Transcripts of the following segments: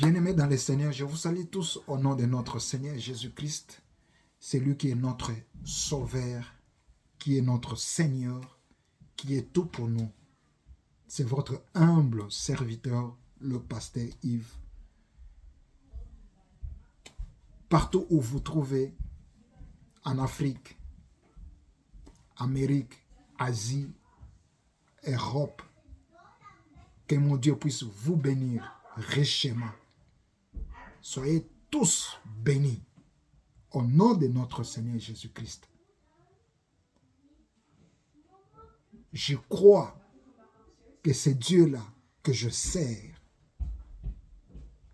Bien-aimés dans le Seigneur, je vous salue tous au nom de notre Seigneur Jésus-Christ. C'est lui qui est notre Sauveur, qui est notre Seigneur, qui est tout pour nous. C'est votre humble serviteur, le pasteur Yves. Partout où vous trouvez, en Afrique, Amérique, Asie, Europe, que mon Dieu puisse vous bénir richement. Soyez tous bénis au nom de notre Seigneur Jésus-Christ. Je crois que c'est Dieu-là que je sers,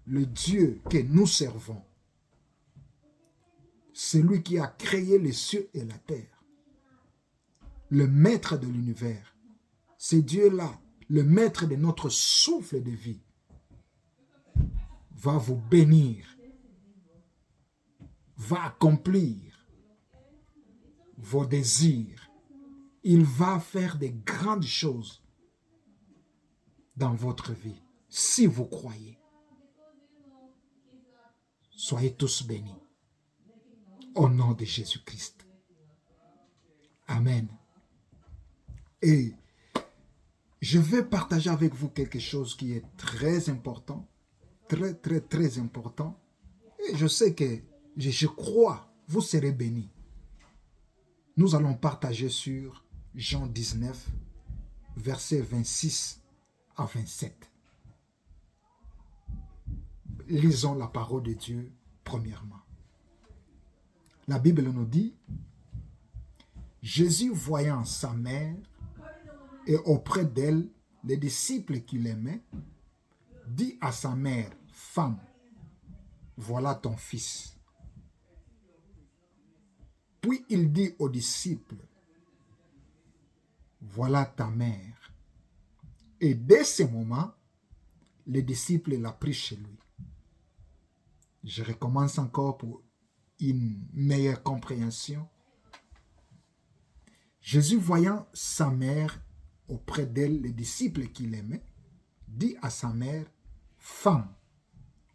le Dieu que nous servons, celui qui a créé les cieux et la terre, le maître de l'univers. C'est Dieu-là, le maître de notre souffle de vie, va vous bénir, va accomplir vos désirs. Il va faire de grandes choses dans votre vie, si vous croyez. Soyez tous bénis, au nom de Jésus-Christ. Amen. Et je vais partager avec vous quelque chose qui est très important, très important. Et je sais que, je crois, vous serez bénis. Nous allons partager sur Jean 19, versets 26 à 27. Lisons la parole de Dieu premièrement. La Bible nous dit, Jésus voyant sa mère et auprès d'elle les disciples qu'il aimait, dit à sa mère, femme, voilà ton fils. Puis il dit aux disciples, voilà ta mère. Et dès ce moment, les disciples l'ont pris chez lui. Je recommence encore pour une meilleure compréhension. Jésus voyant sa mère auprès d'elle, les disciples qu'il aimait, dit à sa mère, femme,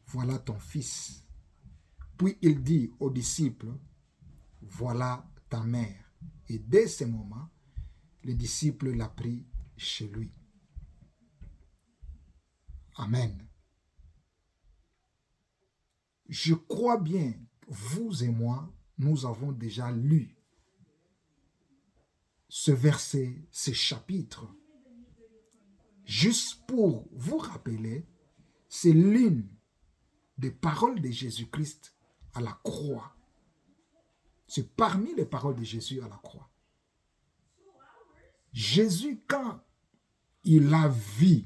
voilà ton fils. Puis il dit aux disciples, voilà ta mère. Et dès ce moment, les disciples l'ont pris chez lui. Amen. Je crois bien, vous et moi, nous avons déjà lu ce verset, ce chapitre. Juste pour vous rappeler, c'est l'une des paroles de Jésus-Christ à la croix. C'est parmi les paroles de Jésus à la croix. Jésus, quand il a vu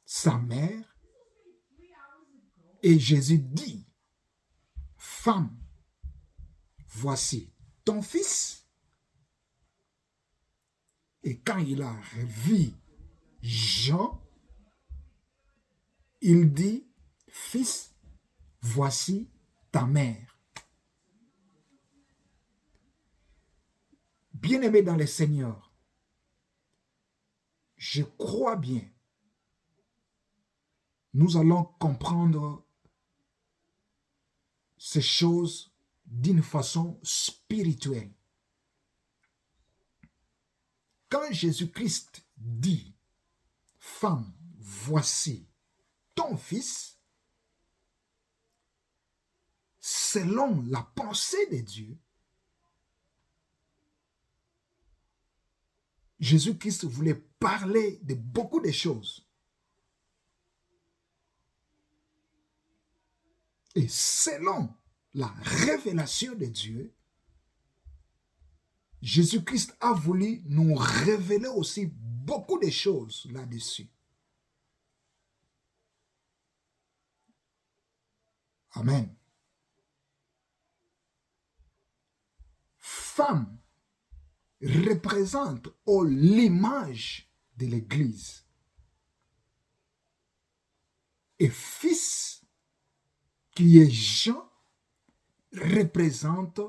sa mère, et Jésus dit, femme, voici ton fils. Et quand il a vu Jean, il dit, fils, voici ta mère. Bien-aimé dans le Seigneur, je crois bien, nous allons comprendre ces choses d'une façon spirituelle. Quand Jésus-Christ dit, femme, voici ton fils, selon la pensée de Dieu, Jésus-Christ voulait parler de beaucoup de choses. Et selon la révélation de Dieu, Jésus-Christ a voulu nous révéler aussi beaucoup de choses là-dessus. Amen. Femme représente l'image de l'Église. Et fils, qui est Jean, représente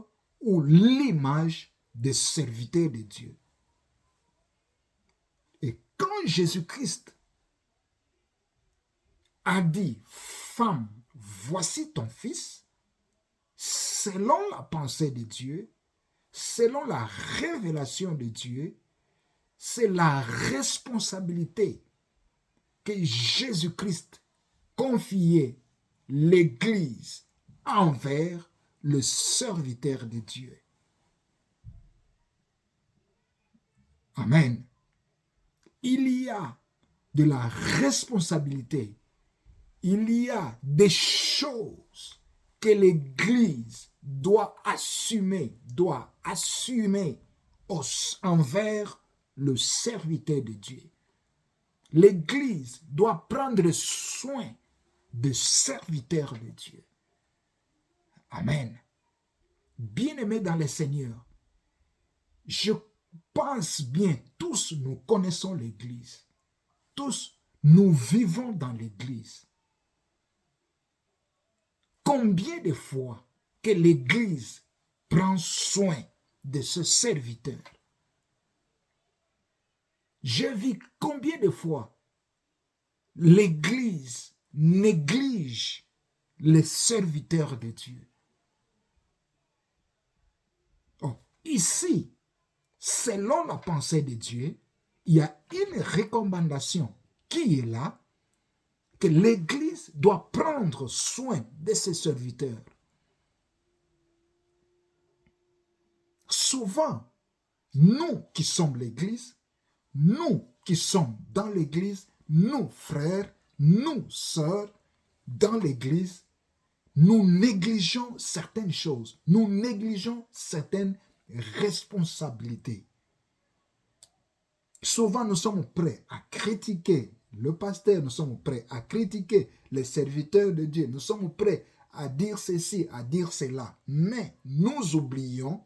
l'image des serviteurs de Dieu. Et quand Jésus-Christ a dit, femme, voici ton fils, selon la pensée de Dieu, selon la révélation de Dieu, c'est la responsabilité que Jésus-Christ confiait l'Église envers le serviteur de Dieu. Amen. Il y a de la responsabilité, il y a des choses que l'Église doit assumer envers le serviteur de Dieu. L'Église doit prendre soin des serviteurs de Dieu. Amen. Bien-aimés dans le Seigneur, je pense bien, tous nous connaissons l'Église. Tous nous vivons dans l'Église. Combien de fois que l'Église prend soin de ce serviteur? J'ai vu combien de fois l'Église néglige les serviteurs de Dieu. Oh, ici, selon la pensée de Dieu, il y a une recommandation qui est là, que l'Église doit prendre soin de ses serviteurs. Souvent, nous qui sommes l'Église, nous qui sommes dans l'Église, nous frères, nous sœurs, dans l'Église, nous négligeons certaines choses, nous négligeons certaines responsabilités. Souvent, nous sommes prêts à critiquer le pasteur, nous sommes prêts à critiquer les serviteurs de Dieu, nous sommes prêts à dire ceci, à dire cela, mais nous oublions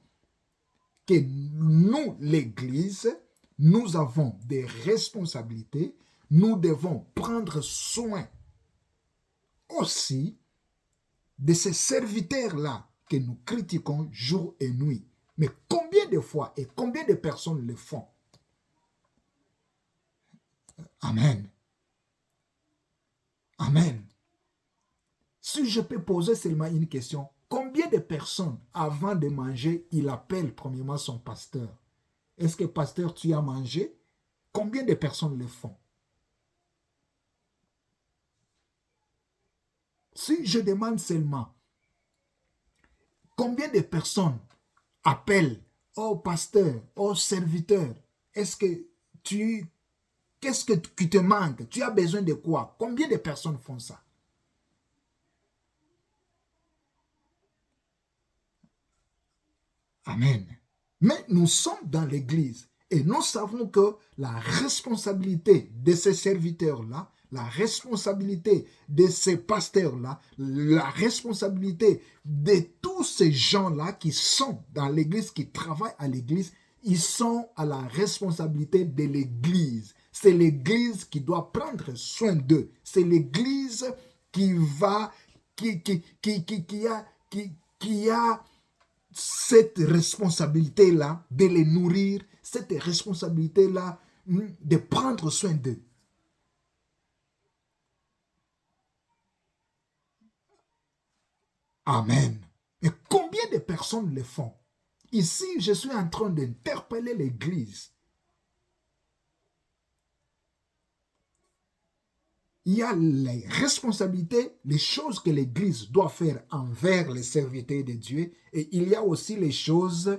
que nous, l'Église, nous avons des responsabilités, nous devons prendre soin aussi de ces serviteurs-là que nous critiquons jour et nuit. Mais combien de fois et combien de personnes le font? Amen. Amen. Si je peux poser seulement une question, combien de personnes, avant de manger, il appelle premièrement son pasteur? Est-ce que pasteur, tu as mangé? Combien de personnes le font? Si je demande seulement, combien de personnes appellent au pasteur, au serviteur, est-ce que qu'est-ce qui te manque? Tu as besoin de quoi? Combien de personnes font ça? Amen. Mais nous sommes dans l'Église et nous savons que la responsabilité de ces serviteurs-là, la responsabilité de ces pasteurs-là, la responsabilité de tous ces gens-là qui sont dans l'Église, qui travaillent à l'Église, ils sont à la responsabilité de l'Église. C'est l'Église qui doit prendre soin d'eux. C'est l'Église qui a cette responsabilité-là de les nourrir, cette responsabilité-là de prendre soin d'eux. Amen. Et combien de personnes le font? Ici, je suis en train d'interpeller l'Église. Il y a les responsabilités, les choses que l'Église doit faire envers les serviteurs de Dieu, et il y a aussi les choses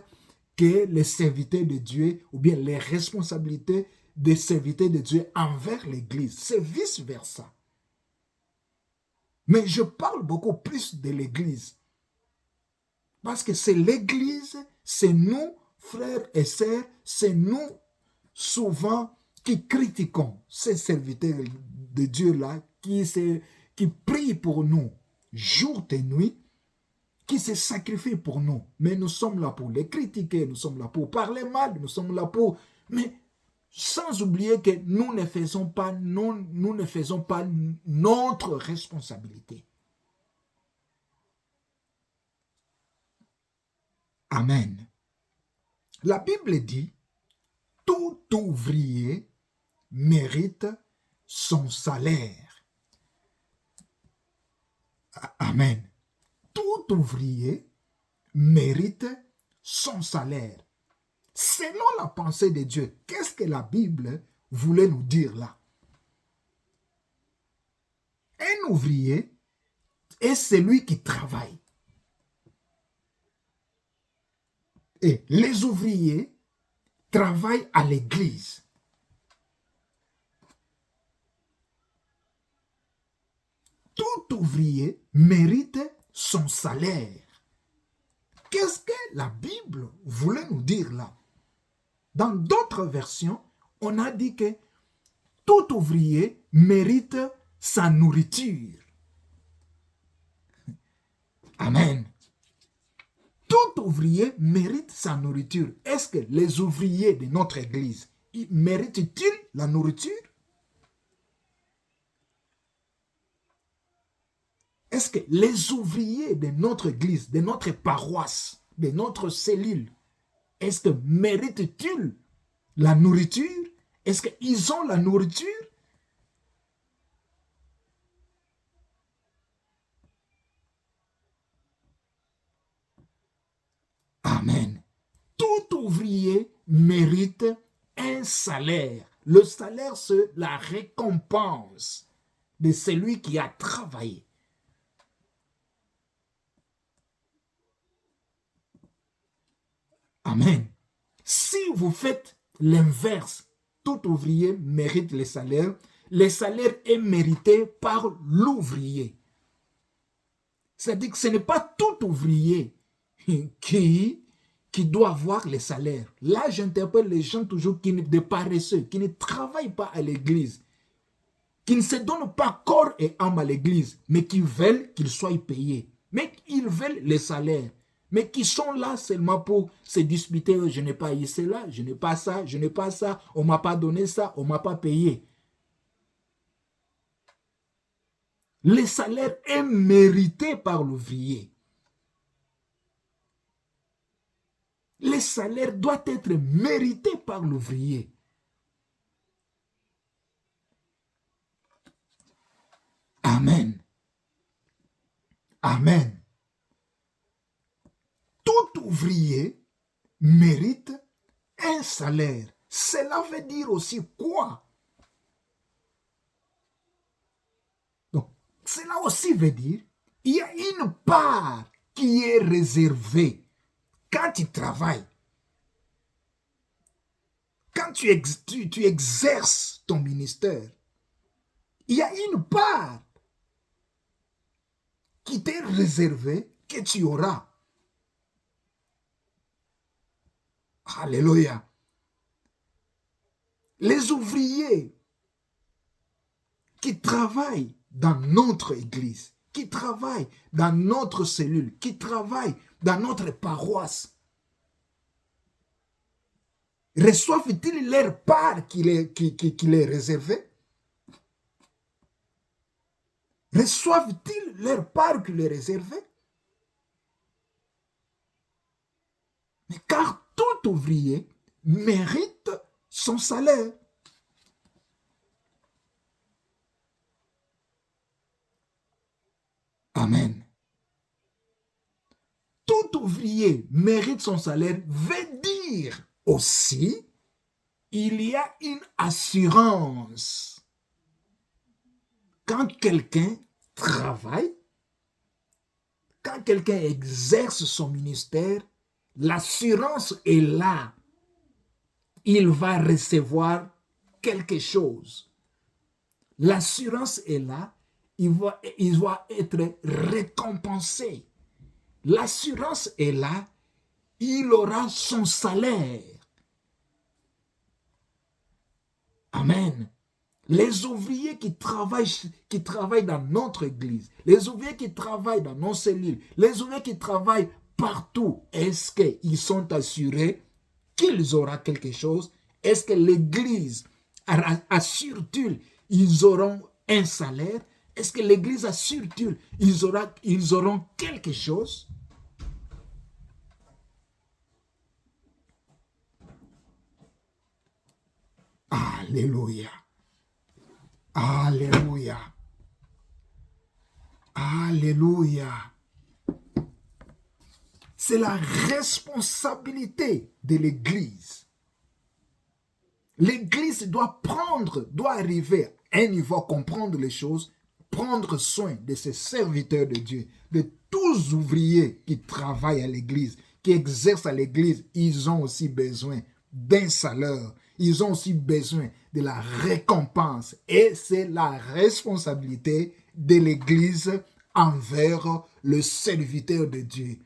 que les serviteurs de Dieu, ou bien les responsabilités des serviteurs de Dieu envers l'Église. C'est vice-versa. Mais je parle beaucoup plus de l'Église. Parce que c'est l'Église, c'est nous, frères et sœurs, c'est nous souvent qui critiquons ces serviteurs de Dieu-là, qui prient pour nous jour et nuit, qui se sacrifient pour nous. Mais nous sommes là pour les critiquer, nous sommes là pour parler mal, nous sommes là pour... Mais sans oublier que nous ne faisons pas notre responsabilité. Amen. La Bible dit, tout ouvrier mérite son salaire. Amen. Tout ouvrier mérite son salaire. Selon la pensée de Dieu, qu'est-ce que la Bible voulait nous dire là? Un ouvrier est celui qui travaille. Et les ouvriers travaillent à l'église. Tout ouvrier mérite son salaire. Qu'est-ce que la Bible voulait nous dire là? Dans d'autres versions, on a dit que tout ouvrier mérite sa nourriture. Amen. Tout ouvrier mérite sa nourriture. Est-ce que les ouvriers de notre église méritent-ils la nourriture? Est-ce que les ouvriers de notre église, de notre paroisse, de notre cellule, est-ce que méritent-ils la nourriture? Est-ce qu'ils ont la nourriture? Amen. Tout ouvrier mérite un salaire. Le salaire, c'est la récompense de celui qui a travaillé. Amen. Si vous faites l'inverse, tout ouvrier mérite le salaire est mérité par l'ouvrier. C'est-à-dire que ce n'est pas tout ouvrier qui doit avoir les salaires. Là, j'interpelle les gens toujours des paresseux, qui ne travaillent pas à l'église, qui ne se donnent pas corps et âme à l'église, mais qui veulent qu'ils soient payés. Mais ils veulent les salaires. Mais qui sont là seulement pour se disputer. Je n'ai pas eu cela, je n'ai pas ça, je n'ai pas ça, on ne m'a pas donné ça, on ne m'a pas payé. Le salaire est mérité par l'ouvrier. Le salaire doit être mérité par l'ouvrier. Amen. Amen. Tout ouvrier mérite un salaire. Cela veut dire aussi quoi? Donc, cela aussi veut dire il y a une part qui est réservée quand tu travailles. Quand tu exerces ton ministère, il y a une part qui t'est réservée que tu auras. Alléluia. Les ouvriers qui travaillent dans notre église, qui travaillent dans notre cellule, qui travaillent dans notre paroisse, reçoivent-ils leur part qui est réservée? Reçoivent-ils leur part qui est réservée? Mais car tout ouvrier mérite son salaire. Amen. Tout ouvrier mérite son salaire veut dire aussi il y a une assurance. Quand quelqu'un travaille, quand quelqu'un exerce son ministère, l'assurance est là. Il va recevoir quelque chose. L'assurance est là. Il va être récompensé. L'assurance est là. Il aura son salaire. Amen. Les ouvriers qui travaillent dans notre église, les ouvriers qui travaillent dans nos cellules, les ouvriers qui travaillent partout, est-ce qu'ils sont assurés qu'ils auront quelque chose? Est-ce que l'église assure-t-il qu'ils auront un salaire? Est-ce que l'église assure-t-il qu'ils auront quelque chose? Alléluia. Alléluia. Alléluia. C'est la responsabilité de l'Église. L'Église doit arriver à un niveau à comprendre les choses, prendre soin de ses serviteurs de Dieu, de tous ouvriers qui travaillent à l'Église, qui exercent à l'Église. Ils ont aussi besoin d'un salaire. Ils ont aussi besoin de la récompense. Et c'est la responsabilité de l'Église envers le serviteur de Dieu.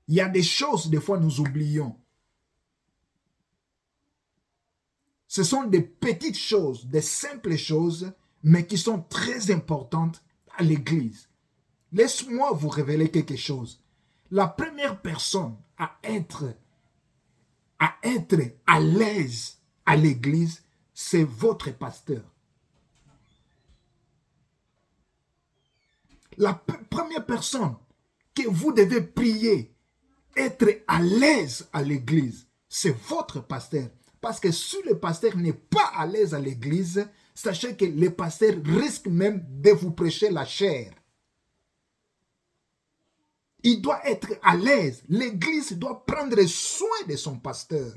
Il y a des choses, des fois, nous oublions. Ce sont des petites choses, des simples choses, mais qui sont très importantes à l'Église. Laisse-moi vous révéler quelque chose. La première personne à être à l'aise à l'Église, c'est votre pasteur. La première personne que vous devez prier, être à l'aise à l'Église, c'est votre pasteur. Parce que si le pasteur n'est pas à l'aise à l'Église, sachez que le pasteur risque même de vous prêcher la chair. Il doit être à l'aise. L'Église doit prendre soin de son pasteur.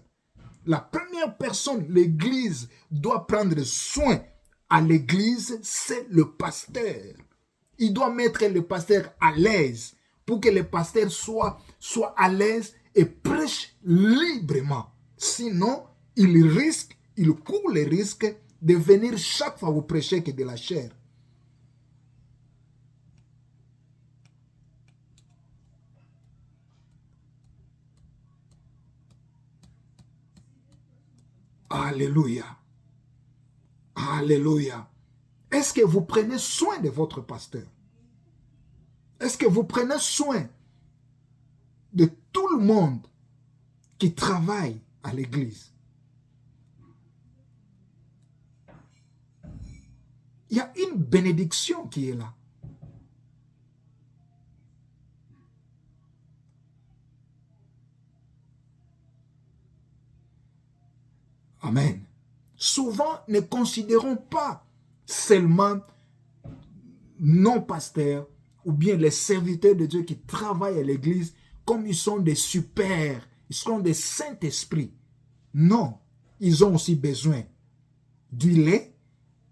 La première personne, l'Église doit prendre soin à l'Église, c'est le pasteur. Il doit mettre le pasteur à l'aise pour que le pasteur soit à l'aise et prêche librement. Sinon, il court le risque de venir chaque fois vous prêcher que de la chair. Alléluia. Alléluia. Est-ce que vous prenez soin de votre pasteur? Est-ce que vous prenez soin de tout le monde qui travaille à l'église? Il y a une bénédiction qui est là. Amen. Souvent, ne considérons pas seulement nos pasteurs ou bien les serviteurs de Dieu qui travaillent à l'église comme ils sont des super, ils sont des saints-esprits. Non, ils ont aussi besoin du lait,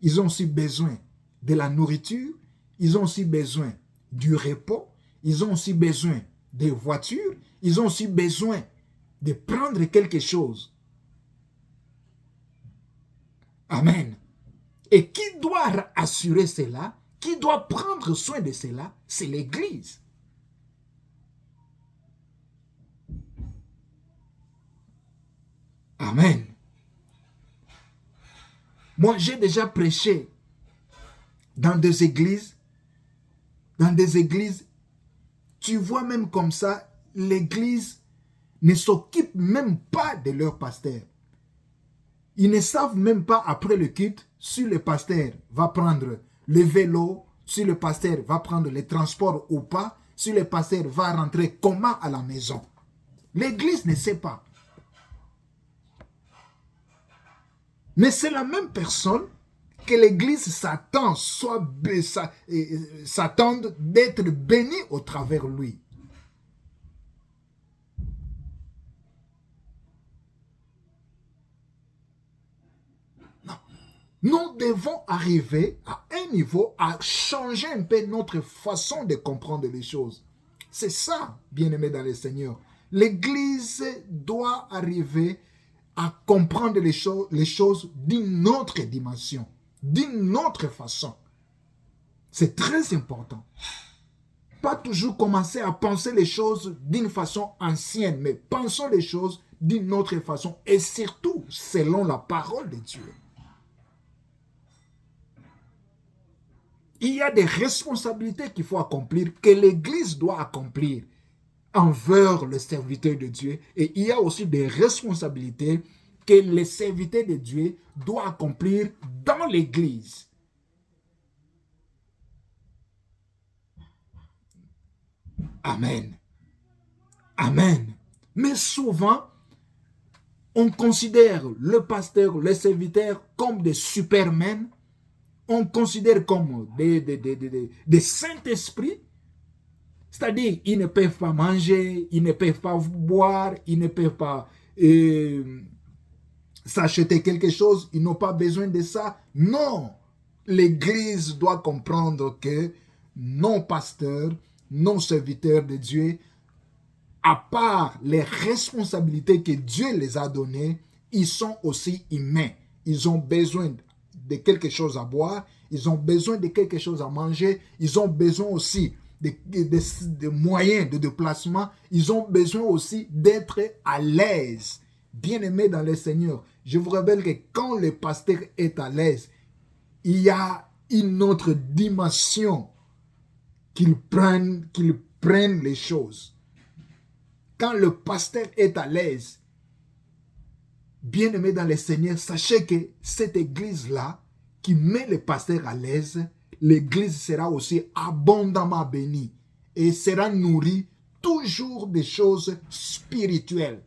ils ont aussi besoin de la nourriture, ils ont aussi besoin du repos, ils ont aussi besoin des voitures, ils ont aussi besoin de prendre quelque chose. Amen. Et qui doit assurer cela? Qui doit prendre soin de cela? C'est l'Église. Amen. Moi, j'ai déjà prêché dans des églises. Tu vois même comme ça, l'Église ne s'occupe même pas de leur pasteur. Ils ne savent même pas après le culte si le pasteur va prendre le vélo, si le pasteur va prendre les transports ou pas, si le pasteur va rentrer comment à la maison. L'église ne sait pas. Mais c'est la même personne que l'église s'attend d'être bénie au travers lui. Nous devons arriver à un niveau à changer un peu notre façon de comprendre les choses. C'est ça, bien-aimés dans le Seigneur. L'Église doit arriver à comprendre les choses d'une autre dimension, d'une autre façon. C'est très important. Pas toujours commencer à penser les choses d'une façon ancienne, mais pensons les choses d'une autre façon et surtout selon la parole de Dieu. Il y a des responsabilités qu'il faut accomplir, que l'Église doit accomplir envers le serviteur de Dieu. Et il y a aussi des responsabilités que les serviteurs de Dieu doivent accomplir dans l'Église. Amen. Amen. Mais souvent, on considère le pasteur, le serviteur comme des supermen. on considère comme des Saint-Esprits, c'est-à-dire ils ne peuvent pas manger, ils ne peuvent pas boire, ils ne peuvent pas s'acheter quelque chose, ils n'ont pas besoin de ça. Non, l'Église doit comprendre que nos pasteurs, nos serviteurs de Dieu, à part les responsabilités que Dieu les a données, ils sont aussi humains. Ils ont besoin de quelque chose à boire, ils ont besoin de quelque chose à manger, ils ont besoin aussi de moyens de déplacement, ils ont besoin aussi d'être à l'aise. Bien-aimés dans le Seigneur, je vous rappelle que quand le pasteur est à l'aise, il y a une autre dimension qu'il prenne les choses. Quand le pasteur est à l'aise, bien-aimé dans le Seigneur, sachez que cette église-là, qui met le pasteur à l'aise, l'église sera aussi abondamment bénie et sera nourrie toujours des choses spirituelles.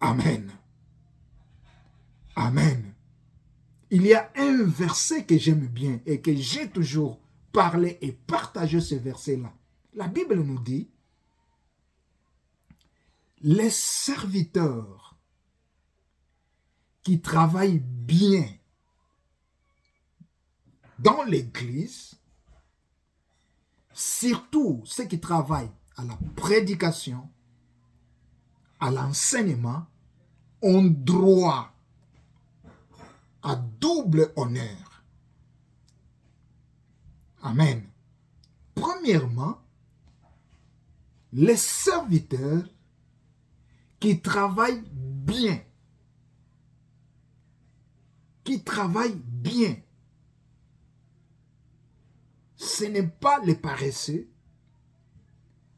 Amen. Amen. Il y a un verset que j'aime bien et que j'ai toujours parlé et partagé ce verset-là. La Bible nous dit, les serviteurs qui travaillent bien dans l'église, surtout ceux qui travaillent à la prédication, à l'enseignement, ont droit à double honneur. Amen. Premièrement, les serviteurs qui travaillent bien. Qui travaillent bien. Ce n'est pas les paresseux.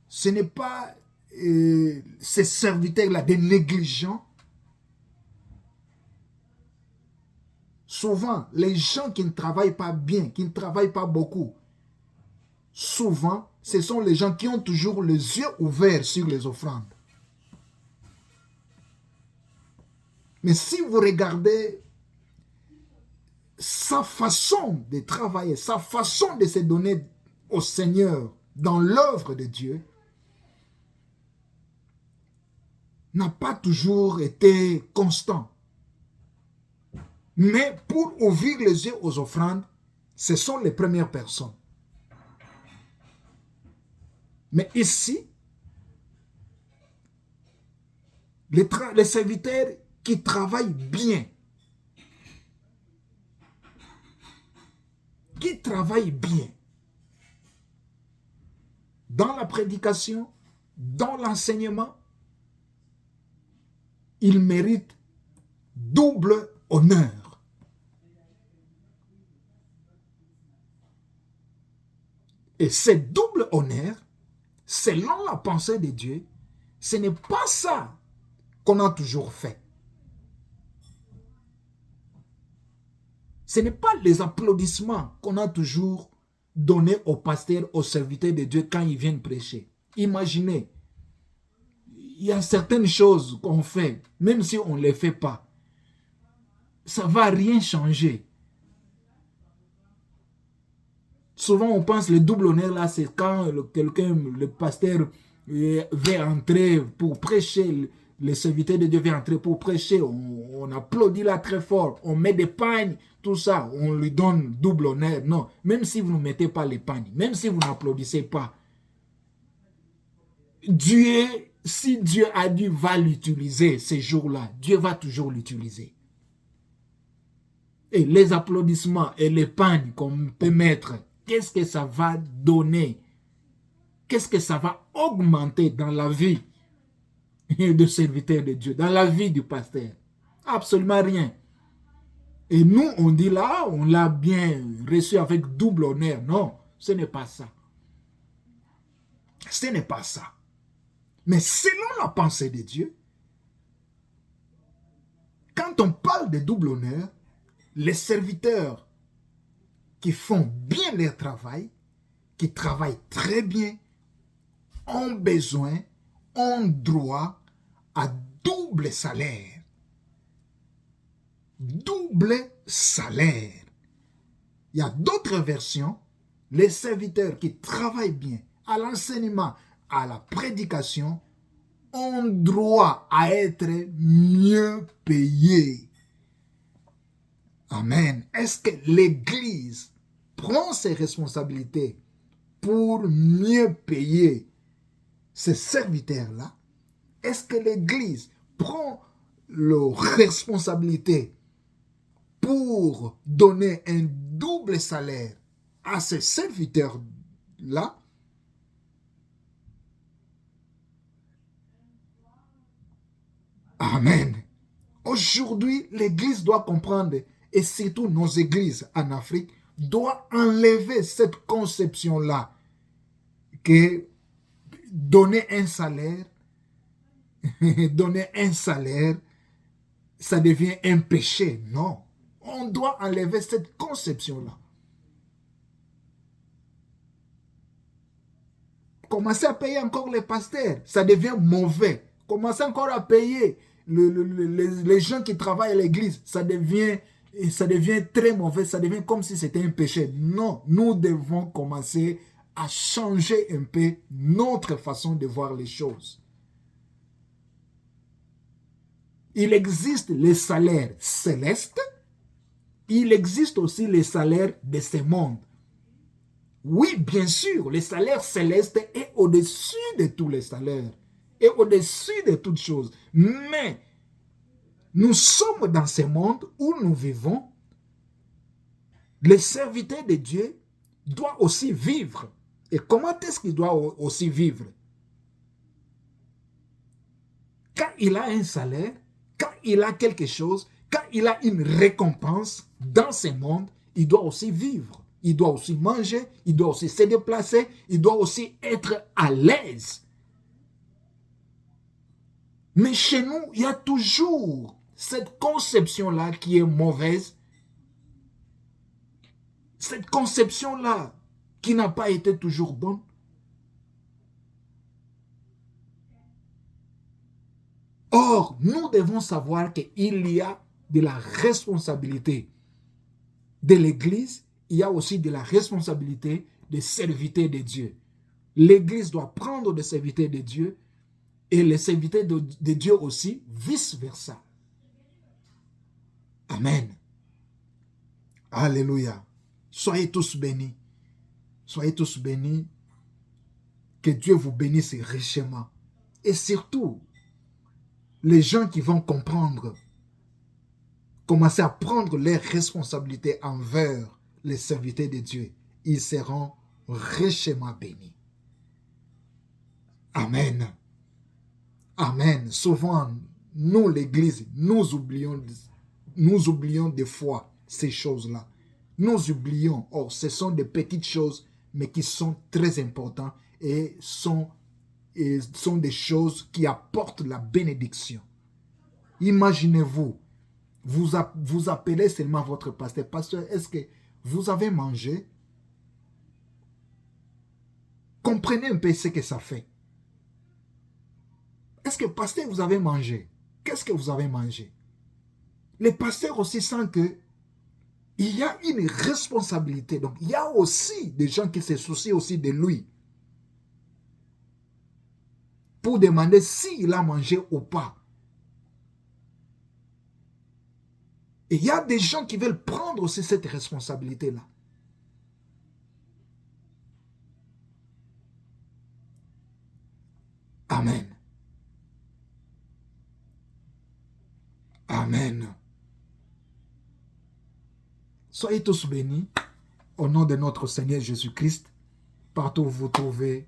Ce n'est pas ces serviteurs-là, des négligents. Souvent, les gens qui ne travaillent pas bien, qui ne travaillent pas beaucoup, souvent, ce sont les gens qui ont toujours les yeux ouverts sur les offrandes. Mais si vous regardez sa façon de travailler, sa façon de se donner au Seigneur dans l'œuvre de Dieu, n'a pas toujours été constant. Mais pour ouvrir les yeux aux offrandes, ce sont les premières personnes. Mais ici, les serviteurs qui travaillent bien, dans la prédication, dans l'enseignement, ils méritent double honneur. Et ce double honneur, selon la pensée de Dieu, ce n'est pas ça qu'on a toujours fait. Ce n'est pas les applaudissements qu'on a toujours donnés aux pasteurs, aux serviteurs de Dieu quand ils viennent prêcher. Imaginez, il y a certaines choses qu'on fait, même si on ne les fait pas, ça ne va rien changer. Souvent, on pense que le double honneur, là, c'est quand le pasteur vient entrer pour prêcher, le serviteur de Dieu vient entrer pour prêcher, on applaudit là très fort, on met des pagnes, tout ça, on lui donne double honneur. Non, même si vous ne mettez pas les pagnes, même si vous n'applaudissez pas, si Dieu a dit va l'utiliser ces jours-là, Dieu va toujours l'utiliser. Et les applaudissements et les pagnes qu'on peut mettre, qu'est-ce que ça va donner? Qu'est-ce que ça va augmenter dans la vie de serviteur de Dieu, dans la vie du pasteur? Absolument rien. Et nous, on dit là, on l'a bien reçu avec double honneur. Non, ce n'est pas ça. Ce n'est pas ça. Mais selon la pensée de Dieu, quand on parle de double honneur, les serviteurs qui font bien leur travail, qui travaillent très bien, ont besoin, ont droit à double salaire. Double salaire. Il y a d'autres versions. Les serviteurs qui travaillent bien à l'enseignement, à la prédication, ont droit à être mieux payés. Amen. Est-ce que l'Église prend ses responsabilités pour mieux payer ces serviteurs-là? Est-ce que l'Église prend leurs responsabilités pour donner un double salaire à ces serviteurs-là? Amen. Aujourd'hui, l'Église doit comprendre, et surtout nos églises en Afrique, doit enlever cette conception-là, que donner un salaire, ça devient un péché. Non. On doit enlever cette conception-là. Commencer à payer encore les pasteurs, ça devient mauvais. Commencer encore à payer les gens qui travaillent à l'église, ça devient très mauvais, ça devient comme si c'était un péché. Non, nous devons commencer à changer un peu notre façon de voir les choses. Il existe les salaires célestes, il existe aussi les salaires de ce monde. Oui, bien sûr, le salaire céleste est au-dessus de tous les salaires, est au-dessus de toutes choses. Mais nous sommes dans ce monde où nous vivons. Le serviteur de Dieu doit aussi vivre. Et comment est-ce qu'il doit aussi vivre? Quand il a un salaire, quand il a quelque chose, quand il a une récompense dans ce monde, il doit aussi vivre. Il doit aussi manger, il doit aussi se déplacer, il doit aussi être à l'aise. Mais chez nous, il y a toujours cette conception-là qui est mauvaise. Cette conception-là qui n'a pas été toujours bonne. Or, nous devons savoir qu'il y a de la responsabilité de l'Église, il y a aussi de la responsabilité des serviteurs de Dieu. L'Église doit prendre des serviteurs de Dieu et les serviteurs de Dieu aussi, vice-versa. Amen. Alléluia. Soyez tous bénis. Soyez tous bénis. Que Dieu vous bénisse richement. Et surtout, les gens qui vont comprendre, commencer à prendre leurs responsabilités envers les serviteurs de Dieu, ils seront richement bénis. Amen. Amen. Souvent, nous, l'Église, nous oublions des fois ces choses-là. Nous oublions. Or, ce sont des petites choses, mais qui sont très importantes et sont des choses qui apportent la bénédiction. Imaginez-vous, vous appelez seulement votre pasteur. Pasteur, est-ce que vous avez mangé? Comprenez un peu ce que ça fait. Est-ce que pasteur, vous avez mangé? Qu'est-ce que vous avez mangé? Les pasteurs aussi sentent que il y a une responsabilité. Donc, il y a aussi des gens qui se soucient aussi de lui pour demander s'il a mangé ou pas. Et il y a des gens qui veulent prendre aussi cette responsabilité-là. Amen. Amen. Soyez tous bénis au nom de notre Seigneur Jésus-Christ, partout où vous trouvez,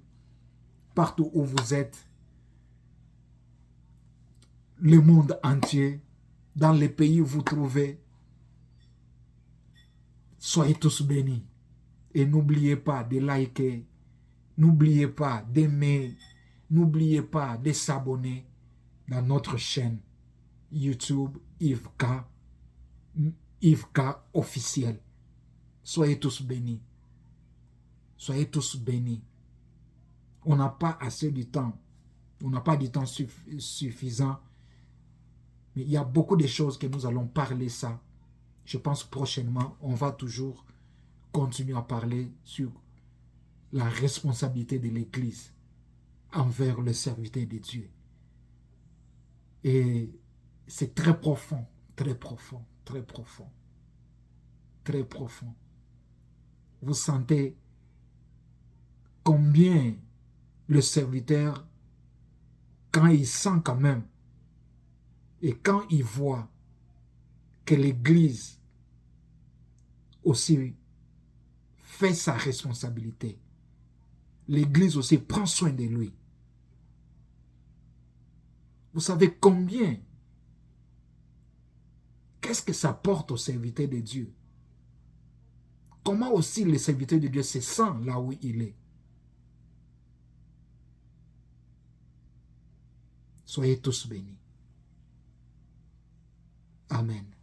partout où vous êtes, le monde entier, dans les pays où vous trouvez. Soyez tous bénis. Et n'oubliez pas de liker, n'oubliez pas d'aimer, n'oubliez pas de s'abonner dans notre chaîne YouTube Yves-K officiel. Soyez tous bénis. Soyez tous bénis. On n'a pas assez de temps. On n'a pas du temps suffisant Mais il y a beaucoup de choses que nous allons parler ça. Je pense prochainement, on va toujours continuer à parler sur la responsabilité de l'Église envers le serviteur de Dieu. Et c'est très profond, très profond, très profond, très profond. Vous sentez combien le serviteur, quand il sent quand même, et quand il voit que l'Église aussi fait sa responsabilité, l'Église aussi prend soin de lui. Vous savez combien, qu'est-ce que ça porte au serviteur de Dieu? Comment aussi le serviteur de Dieu se sent là où il est? Soyez tous bénis. Amen.